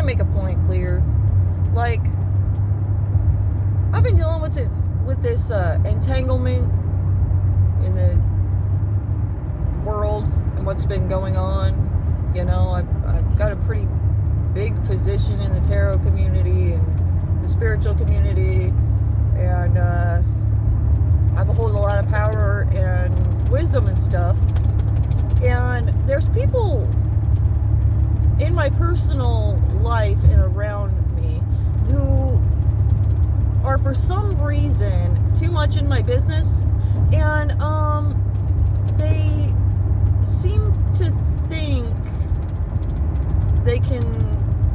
make a point clear. Like, I've been dealing with this entanglement in the world and what's been going on. You know, I've got a pretty big position in the tarot community and the spiritual community, and I hold a lot of power and wisdom and stuff. And there's people in my personal life and around me who are for some reason too much in my business, and they seem to think they can,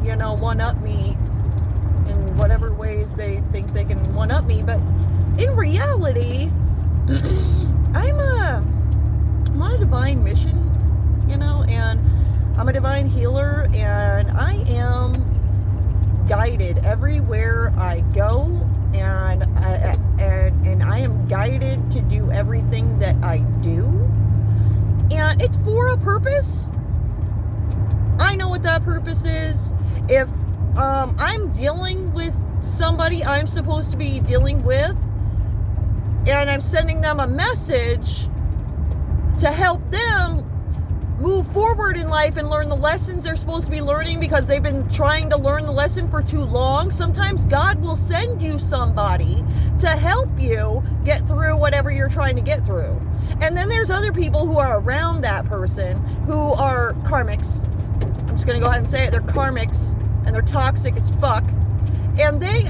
you know, one-up me in whatever ways they think they can one-up me. But in reality, I'm on a divine mission, you know, and I'm a divine healer, and I am guided everywhere I go, and I am guided to do everything that I do, and it's for a purpose. I know what that purpose is. If I'm dealing with somebody I'm supposed to be dealing with, and I'm sending them a message to help them move forward in life and learn the lessons they're supposed to be learning because they've been trying to learn the lesson for too long, sometimes God will send you somebody to help you get through whatever you're trying to get through. And then there's other people who are around that person who are karmics. I'm just going to go ahead and say it. They're karmics, and they're toxic as fuck. And they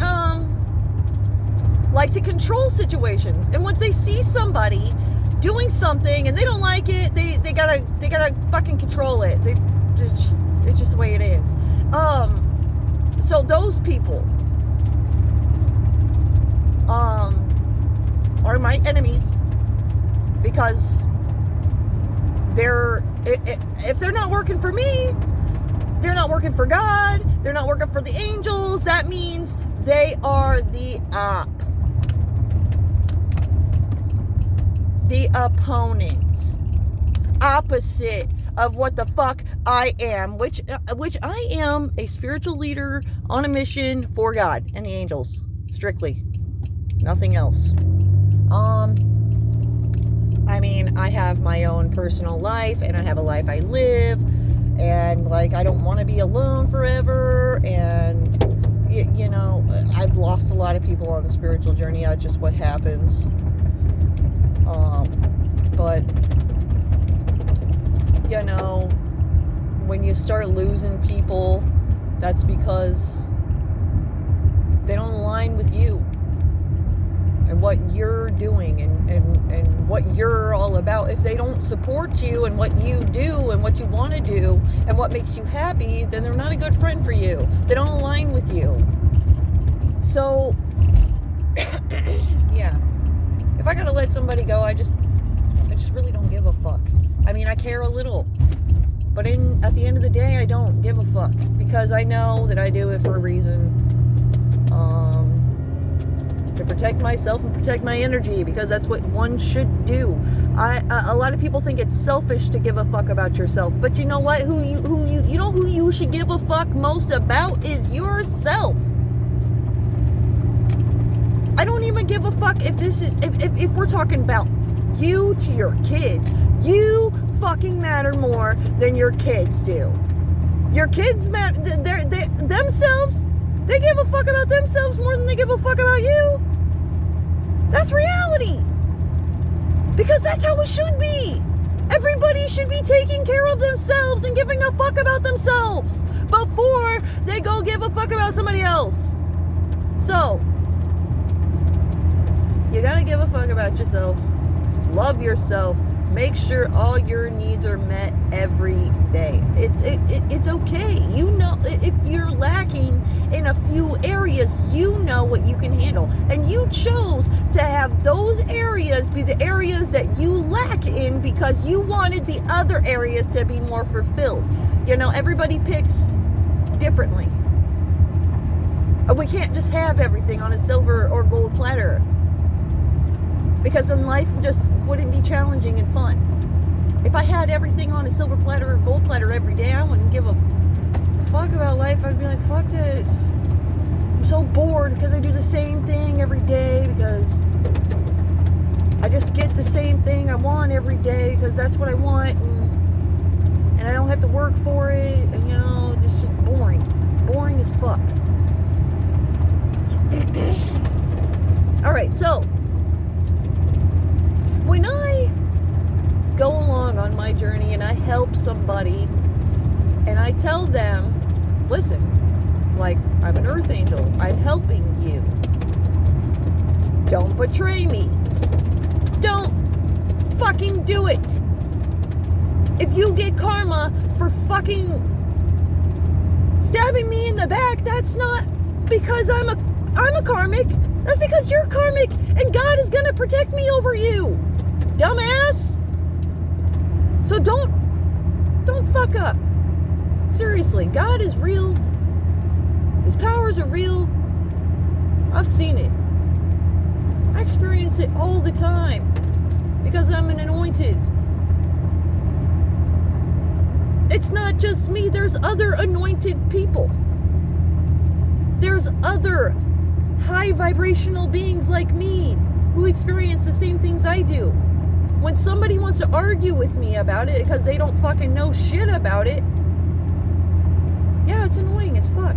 like to control situations. And once they see somebody doing something and they don't like it, they gotta fucking control it. It's just the way it is. So those people are my enemies, because if they're not working for me, they're not working for God, they're not working for the angels. That means they are the opponents, opposite of what the fuck I am, which I am a spiritual leader on a mission for God and the angels, strictly, nothing else. I mean, I have my own personal life, and I have a life I live, and like, I don't want to be alone forever, and you know, I've lost a lot of people on the spiritual journey. That's just what happens. But you know, when you start losing people, that's because they don't align with you and what you're doing and what you're all about. If they don't support you and what you do and what you want to do and what makes you happy, then they're not a good friend for you. They don't align with you. So yeah, if I gotta let somebody go, I just really don't give a fuck. I mean, I care a little, but at the end of the day, I don't give a fuck, because I know that I do it for a reason, to protect myself and protect my energy, because that's what one should do. A lot of people think it's selfish to give a fuck about yourself, but you know what? Who you should give a fuck most about is yourself. I don't even give a fuck if we're talking about you to your kids. You fucking matter more than your kids do. Your kids matter, themselves, they give a fuck about themselves more than they give a fuck about you. That's reality. Because that's how it should be. Everybody should be taking care of themselves and giving a fuck about themselves before they go give a fuck about somebody else. So, you gotta give a fuck about yourself. Love yourself. Make sure all your needs are met every day. It's okay. You know, if you're lacking in a few areas, you know what you can handle. And you chose to have those areas be the areas that you lack in because you wanted the other areas to be more fulfilled. You know, everybody picks differently. We can't just have everything on a silver or gold platter, because then life just wouldn't be challenging and fun. If I had everything on a silver platter or gold platter every day, I wouldn't give a fuck. talk about life, I'd be like, fuck this. I'm so bored because I do the same thing every day, because I just get the same thing I want every day because that's what I want, and I don't have to work for it, and you know, it's just boring. Boring as fuck. Alright, so when I go along on my journey and I help somebody and I tell them, listen, like, I'm an earth angel, I'm helping you, don't betray me, don't fucking do it. If you get karma for fucking stabbing me in the back, that's not because I'm a karmic. That's because you're karmic, and God is gonna protect me over you, dumbass. So don't fuck up. Seriously, God is real. His powers are real. I've seen it. I experience it all the time because I'm an anointed. It's not just me. There's other anointed people. There's other high vibrational beings like me who experience the same things I do. When somebody wants to argue with me about it because they don't fucking know shit about it, yeah, it's annoying as fuck.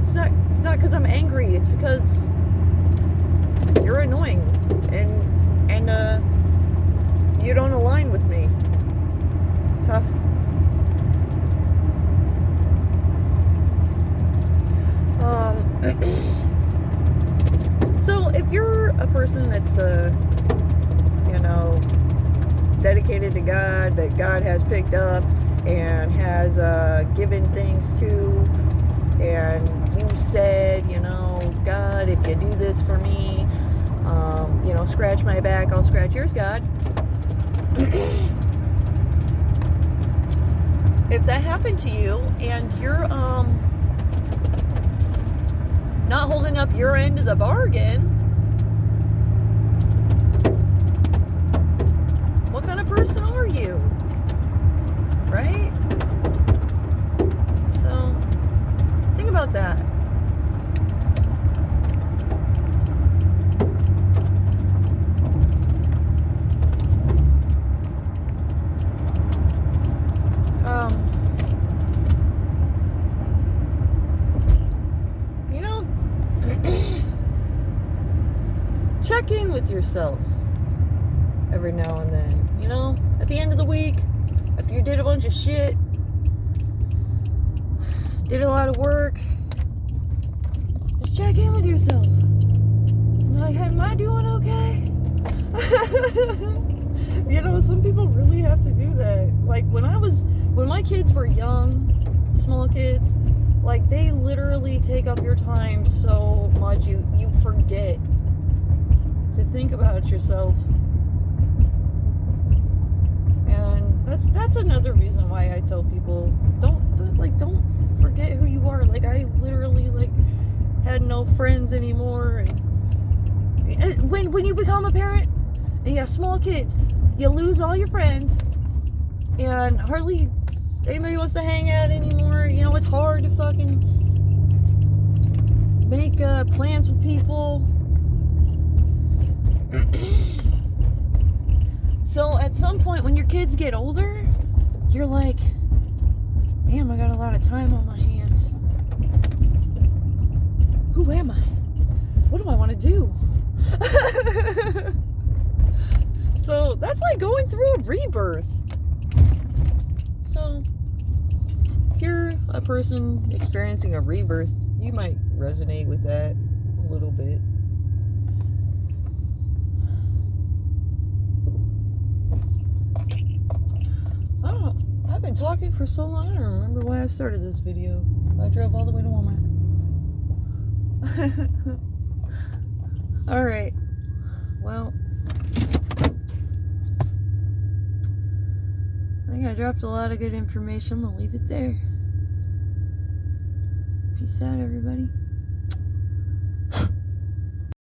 It's not because I'm angry. It's because you're annoying and you don't align with me. Tough. So if you're a person that's dedicated to God, that God has picked up and has given things to, and you said, God, if you do this for me, scratch my back, I'll scratch yours, God. If that happened to you and you're not holding up your end of the bargain, what kind of person are you? Right? So, think about that. Check in with yourself every now and then. At the end of the week, after you did a bunch of shit, did a lot of work, just check in with yourself. Be like, hey, am I doing okay? Some people really have to do that. Like, when my kids were young, small kids, like, they literally take up your time so much, you forget to think about yourself. And that's another reason why I tell people, don't forget who you are. Like, I literally had no friends anymore. And when you become a parent and you have small kids, you lose all your friends and hardly anybody wants to hang out anymore. It's hard to fucking make plans with people. So at some point when your kids get older, you're like, damn, I got a lot of time on my hands. Who am I? What do I want to do? So that's like going through a rebirth. So if you're a person experiencing a rebirth, you might resonate with that a little bit. I've been talking for so long, I don't remember why I started this video. I drove all the way to Walmart. Alright. Well, I think I dropped a lot of good information. I'm gonna leave it there. Peace out, everybody.